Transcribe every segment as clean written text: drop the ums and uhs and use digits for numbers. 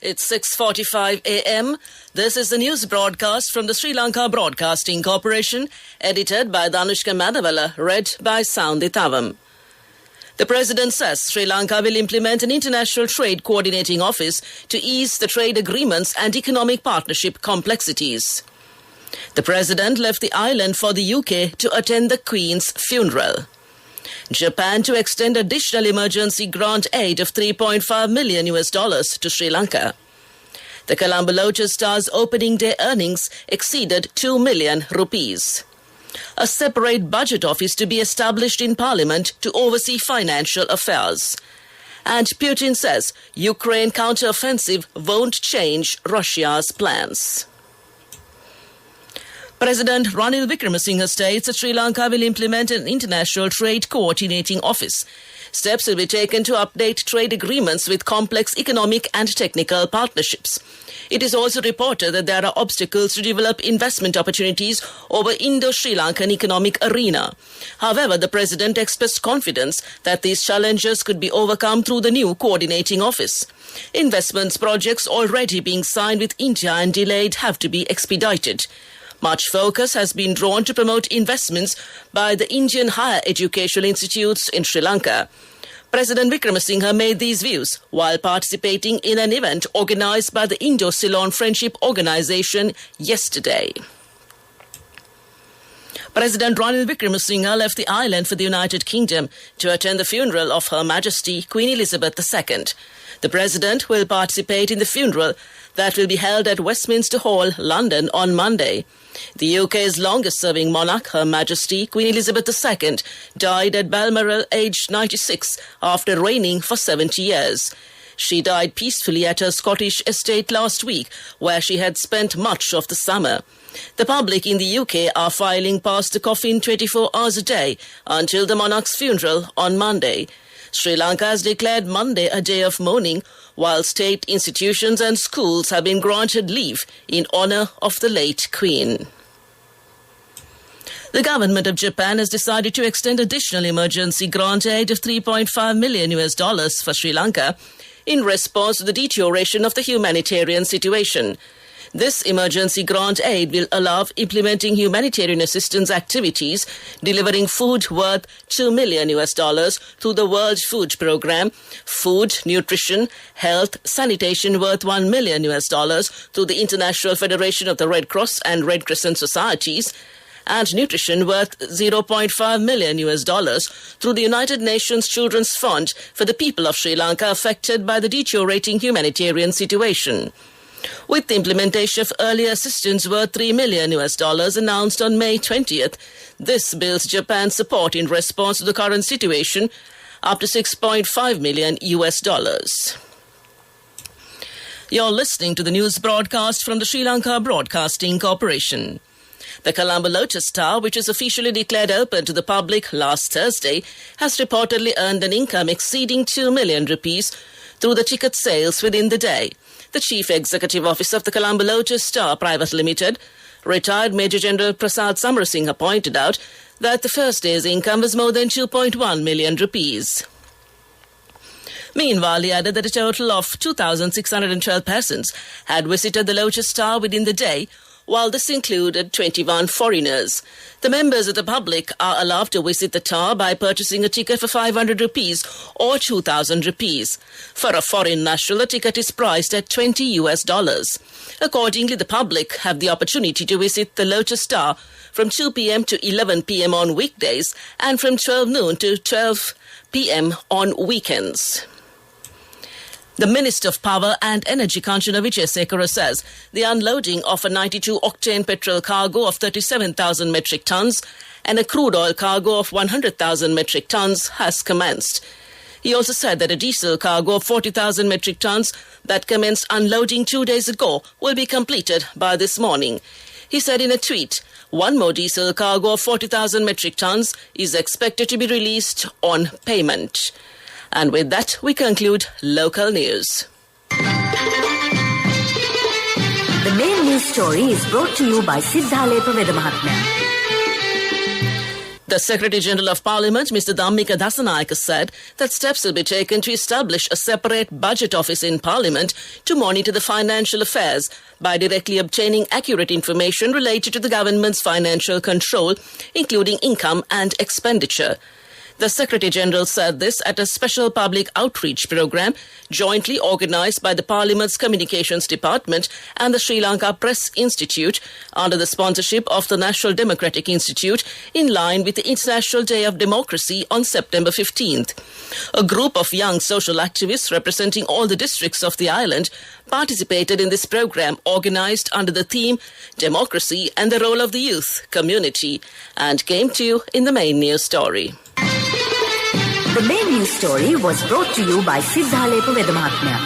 It's 6:45 a.m. This is the news broadcast from the Sri Lanka Broadcasting Corporation, edited by Danushka Madavala, read by Soundi Tavam. The President says Sri Lanka will implement an international trade coordinating office to ease the trade agreements and economic partnership complexities. The President left the island for the UK to attend the Queen's funeral. Japan to extend additional emergency grant aid of $3.5 million to Sri Lanka. The Colombo Lotus Star's opening day earnings exceeded 2 million rupees. A separate budget office to be established in Parliament to oversee financial affairs. And Putin says Ukraine counteroffensive won't change Russia's plans. President Ranil Wickremesinghe states that Sri Lanka will implement an international trade coordinating office. Steps will be taken to update trade agreements with complex economic and technical partnerships. It is also reported that there are obstacles to develop investment opportunities over Indo-Sri Lankan economic arena. However, the President expressed confidence that these challenges could be overcome through the new coordinating office. Investments projects already being signed with India and delayed have to be expedited. Much focus has been drawn to promote investments by the Indian higher educational institutes in Sri Lanka. President Wickremesinghe made these views while participating in an event organized by the Indo-Ceylon Friendship Organization yesterday. President Ranil Wickremesinghe left the island for the United Kingdom to attend the funeral of Her Majesty Queen Elizabeth II. The President will participate in the funeral that will be held at Westminster Hall, London on Monday. The UK's longest-serving monarch, Her Majesty Queen Elizabeth II, died at Balmoral aged 96 after reigning for 70 years. She died peacefully at her Scottish estate last week, where she had spent much of the summer. The public in the UK are filing past the coffin 24 hours a day until the monarch's funeral on Monday. Sri Lanka has declared Monday a day of mourning, while state institutions and schools have been granted leave in honor of the late Queen. The government of Japan has decided to extend additional emergency grant aid of $3.5 million for Sri Lanka in response to the deterioration of the humanitarian situation. This emergency grant aid will allow implementing humanitarian assistance activities, delivering food worth $2 million through the World Food Programme, food, nutrition, health, sanitation worth $1 million through the International Federation of the Red Cross and Red Crescent Societies, and nutrition worth $0.5 million through the United Nations Children's Fund for the people of Sri Lanka affected by the deteriorating humanitarian situation. With the implementation of earlier assistance worth $3 million announced on May 20th, this builds Japan's support in response to the current situation up to $6.5 million. You're listening to the news broadcast from the Sri Lanka Broadcasting Corporation. The Colombo Lotus Star, which was officially declared open to the public last Thursday, has reportedly earned an income exceeding 2 million rupees through the ticket sales within the day. The Chief Executive Officer of the Colombo Lotus Star Private Limited, retired Major General Prasad Samarasinghe, pointed out that the first day's income was more than 2.1 million rupees. Meanwhile, he added that a total of 2,612 persons had visited the Lotus Star within the day, while this included 21 foreigners. The members of the public are allowed to visit the tower by purchasing a ticket for 500 rupees or 2,000 rupees. For a foreign national, the ticket is priced at $20. Accordingly, the public have the opportunity to visit the Lotus Star from 2 p.m. to 11 p.m. on weekdays and from 12 noon to 12 p.m. on weekends. The Minister of Power and Energy, Kanchana Wijesekara, says the unloading of a 92-octane petrol cargo of 37,000 metric tons and a crude oil cargo of 100,000 metric tons has commenced. He also said that a diesel cargo of 40,000 metric tons that commenced unloading 2 days ago will be completed by this morning. He said in a tweet, one more diesel cargo of 40,000 metric tons is expected to be released on payment. And with that, we conclude local news. The main news story is brought to you by Siddhalepa Veda Mahatmya. The Secretary-General of Parliament, Mr. Dhammika Dasanayake, said that steps will be taken to establish a separate budget office in Parliament to monitor the financial affairs by directly obtaining accurate information related to the government's financial control, including income and expenditure. The Secretary-General said this at a special public outreach program jointly organised by the Parliament's Communications Department and the Sri Lanka Press Institute under the sponsorship of the National Democratic Institute in line with the International Day of Democracy on September 15th. A group of young social activists representing all the districts of the island participated in this program organised under the theme Democracy and the Role of the Youth Community and came to you in the main news story. The main news story was brought to you by Siddhalepa Vedamahatmya.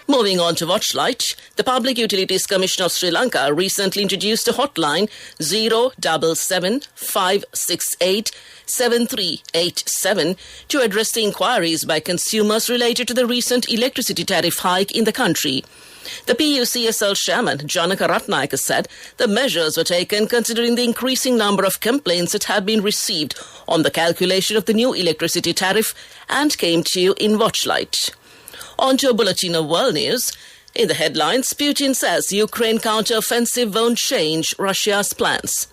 Moving on to Watchlight, the Public Utilities Commission of Sri Lanka recently introduced a hotline 077-568-7387 to address the inquiries by consumers related to the recent electricity tariff hike in the country. The PUCSL chairman, Janaka Ratnayaka, said the measures were taken considering the increasing number of complaints that have been received on the calculation of the new electricity tariff and came to you in Watchlight. On to a bulletin of world news. In the headlines, Putin says Ukraine counter-offensive won't change Russia's plans.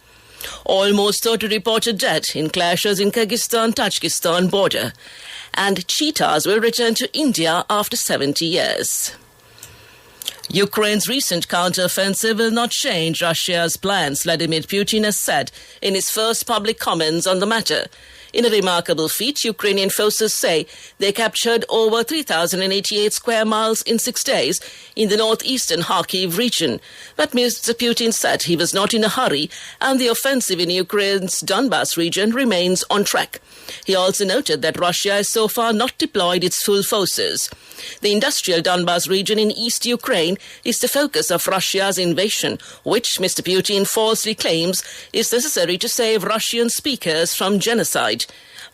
Almost 30 reported dead in clashes in Kyrgyzstan-Tajikistan border. And cheetahs will return to India after 70 years. Ukraine's recent counter-offensive will not change Russia's plans, Vladimir Putin has said in his first public comments on the matter. In a remarkable feat, Ukrainian forces say they captured over 3,088 square miles in 6 days in the northeastern Kharkiv region. But Mr. Putin said he was not in a hurry and the offensive in Ukraine's Donbas region remains on track. He also noted that Russia has so far not deployed its full forces. The industrial Donbas region in East Ukraine is the focus of Russia's invasion, which Mr. Putin falsely claims is necessary to save Russian speakers from genocide.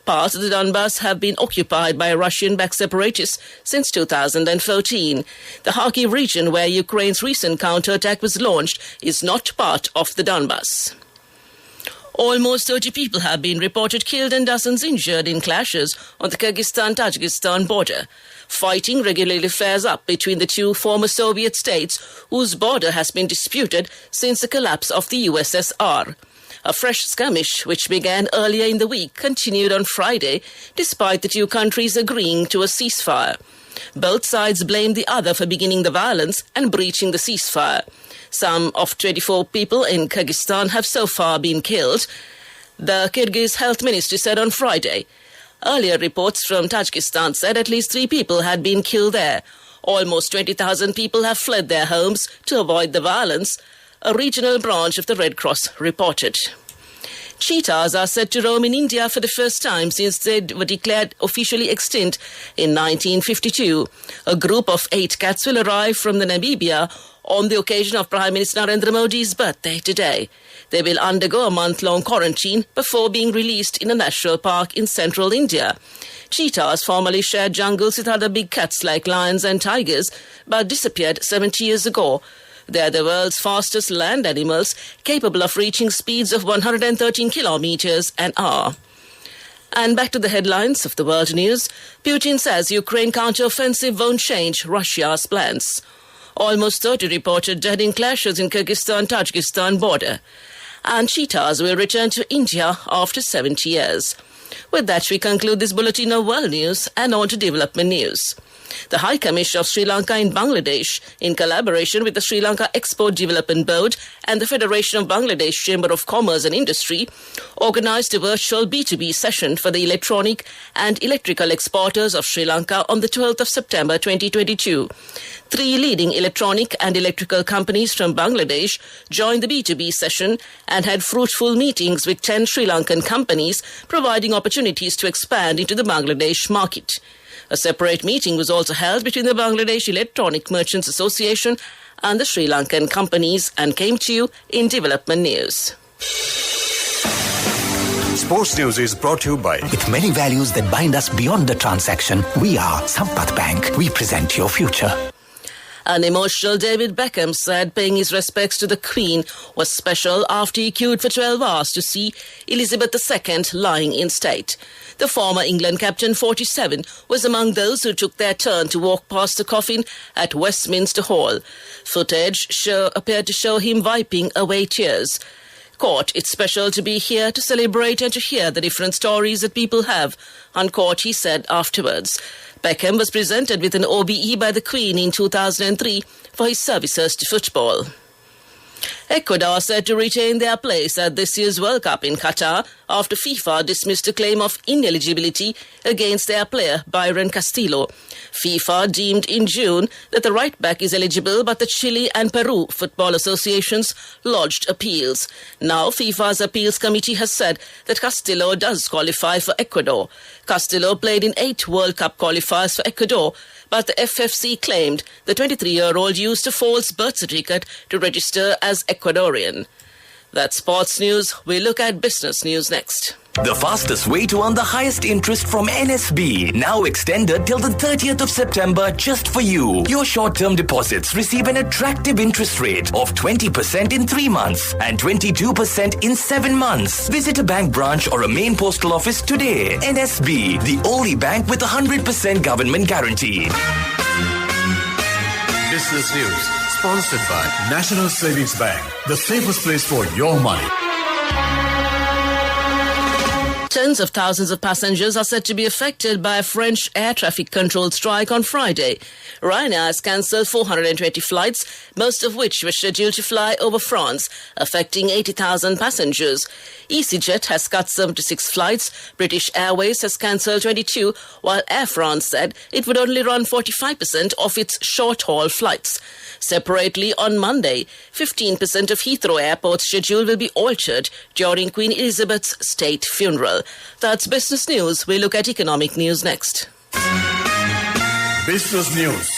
Parts of the Donbas have been occupied by Russian-backed separatists since 2014. The Kharkiv region, where Ukraine's recent counterattack was launched, is not part of the Donbas. Almost 30 people have been reported killed and dozens injured in clashes on the Kyrgyzstan-Tajikistan border. Fighting regularly flares up between the two former Soviet states, whose border has been disputed since the collapse of the USSR. A fresh skirmish, which began earlier in the week, continued on Friday, despite the two countries agreeing to a ceasefire. Both sides blamed the other for beginning the violence and breaching the ceasefire. Some of 24 people in Kyrgyzstan have so far been killed, the Kyrgyz Health Ministry said on Friday. Earlier reports from Tajikistan said at least 3 people had been killed there. Almost 20,000 people have fled their homes to avoid the violence, a regional branch of the Red Cross reported. Cheetahs are said to roam in India for the first time since they were declared officially extinct in 1952. A group of 8 cats will arrive from Namibia on the occasion of Prime Minister Narendra Modi's birthday today. They will undergo a month-long quarantine before being released in a national park in central India. Cheetahs formerly shared jungles with other big cats like lions and tigers, but disappeared 70 years ago. They are the world's fastest land animals, capable of reaching speeds of 113 kilometers an hour. And back to the headlines of the world news. Putin says Ukraine counter-offensive won't change Russia's plans. Almost 30 reported dead in clashes in Kyrgyzstan-Tajikistan border. And cheetahs will return to India after 70 years. With that, we conclude this bulletin of world news and on to development news. The High Commission of Sri Lanka in Bangladesh, in collaboration with the Sri Lanka Export Development Board and the Federation of Bangladesh Chamber of Commerce and Industry, organised a virtual B2B session for the electronic and electrical exporters of Sri Lanka on the 12th of September 2022. 3 leading electronic and electrical companies from Bangladesh joined the B2B session and had fruitful meetings with 10 Sri Lankan companies, providing opportunities to expand into the Bangladesh market. A separate meeting was also held between the Bangladesh Electronic Merchants Association and the Sri Lankan companies and came to you in development news. Sports News is brought to you by... With many values that bind us beyond the transaction, we are Sampath Bank. We present your future. An emotional David Beckham said paying his respects to the Queen was special after he queued for 12 hours to see Elizabeth II lying in state. The former England captain, 47, was among those who took their turn to walk past the coffin at Westminster Hall. Footage appeared to show him wiping away tears. Quote, "It's special to be here to celebrate and to hear the different stories that people have," unquote, he said afterwards. Beckham was presented with an OBE by the Queen in 2003 for his services to football. Ecuador said to retain their place at this year's World Cup in Qatar after FIFA dismissed a claim of ineligibility against their player Byron Castillo. FIFA deemed in June that the right back is eligible, but the Chile and Peru football associations lodged appeals. Now FIFA's appeals committee has said that Castillo does qualify for Ecuador. Castillo played in 8 World Cup qualifiers for Ecuador, but the FFC claimed the 23-year-old used a false birth certificate to register as Ecuadorian. That's sports news. We look at business news next. The fastest way to earn the highest interest from NSB, now extended till the 30th of September just for you. Your short-term deposits receive an attractive interest rate of 20% in 3 months and 22% in 7 months. Visit a bank branch or a main postal office today. NSB, the only bank with a 100% government guarantee. Business News, sponsored by National Savings Bank, the safest place for your money. Tens of thousands of passengers are said to be affected by a French air traffic control strike on Friday. Ryanair has cancelled 420 flights, most of which were scheduled to fly over France, affecting 80,000 passengers. EasyJet has cut 76 flights. British Airways has cancelled 22, while Air France said it would only run 45% of its short-haul flights. Separately, on Monday, 15% of Heathrow Airport's schedule will be altered during Queen Elizabeth's state funeral. That's business news. We look at economic news next. Business News,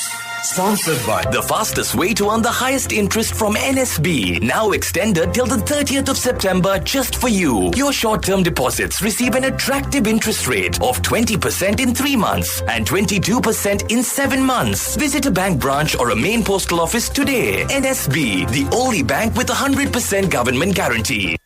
sponsored by The fastest way to earn the highest interest from NSB, now extended till the 30th of September just for you. Your short-term deposits receive an attractive interest rate of 20% in 3 months and 22% in 7 months. Visit a bank branch or a main postal office today. NSB, the only bank with a 100% government guarantee.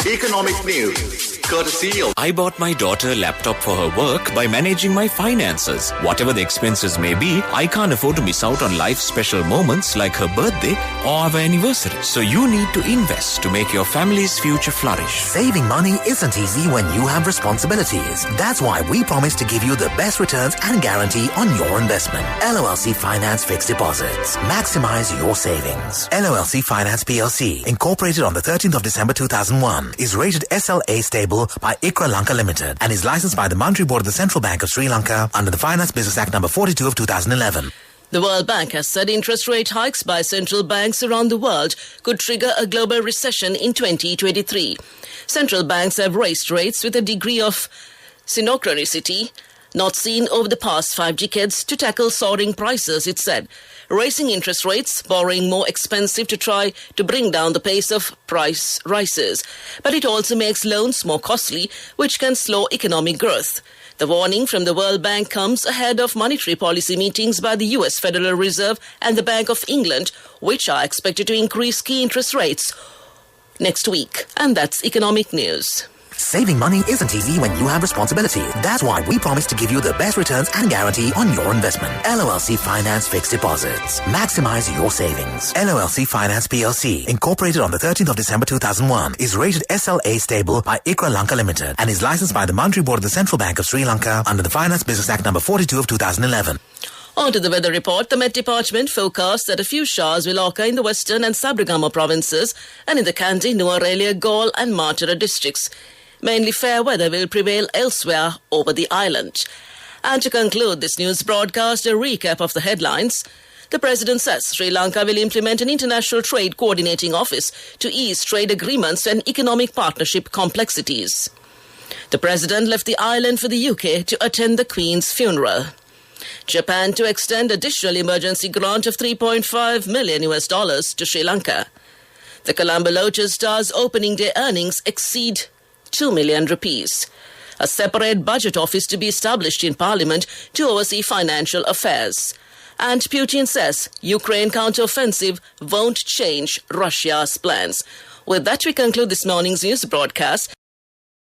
Economic news, courtesy of... I bought my daughter a laptop for her work by managing my finances. Whatever the expenses may be, I can't afford to miss out on life's special moments like her birthday or our anniversary. So you need to invest to make your family's future flourish. Saving money isn't easy when you have responsibilities. That's why we promise to give you the best returns and guarantee on your investment. LOLC Finance Fixed Deposits. Maximize your savings. LOLC Finance PLC, incorporated on the 13th of December 2001, is rated SLA stable by ICRA Lanka Limited and is licensed by the Monetary Board of the Central Bank of Sri Lanka under the Finance Business Act number 42 of 2011. The World Bank has said interest rate hikes by central banks around the world could trigger a global recession in 2023. Central banks have raised rates with a degree of synchronicity not seen over the past 5 decades to tackle soaring prices, it said. Raising interest rates, borrowing more expensive to try to bring down the pace of price rises. But it also makes loans more costly, which can slow economic growth. The warning from the World Bank comes ahead of monetary policy meetings by the US Federal Reserve and the Bank of England, which are expected to increase key interest rates next week. And that's economic news. Saving money isn't easy when you have responsibility. That's why we promise to give you the best returns and guarantee on your investment. LOLC Finance Fixed Deposits. Maximize your savings. LOLC Finance PLC, incorporated on the 13th of December 2001, is rated SLA stable by ICRA Lanka Limited and is licensed by the Monetary Board of the Central Bank of Sri Lanka under the Finance Business Act number 42 of 2011. On to the weather report. The Met Department forecasts that a few showers will occur in the western and Sabragama provinces and in the Kandy, Nuwara, Galle and Matara districts. Mainly fair weather will prevail elsewhere over the island. And to conclude this news broadcast, a recap of the headlines. The President says Sri Lanka will implement an international trade coordinating office to ease trade agreements and economic partnership complexities. The President left the island for the UK to attend the Queen's funeral. Japan to extend additional emergency grant of $3.5 million to Sri Lanka. The Colombo Lotus Stars opening day earnings exceed 2 million rupees. A separate budget office to be established in Parliament to oversee financial affairs. And Putin says Ukraine counteroffensive won't change Russia's plans. With that, we conclude this morning's news broadcast.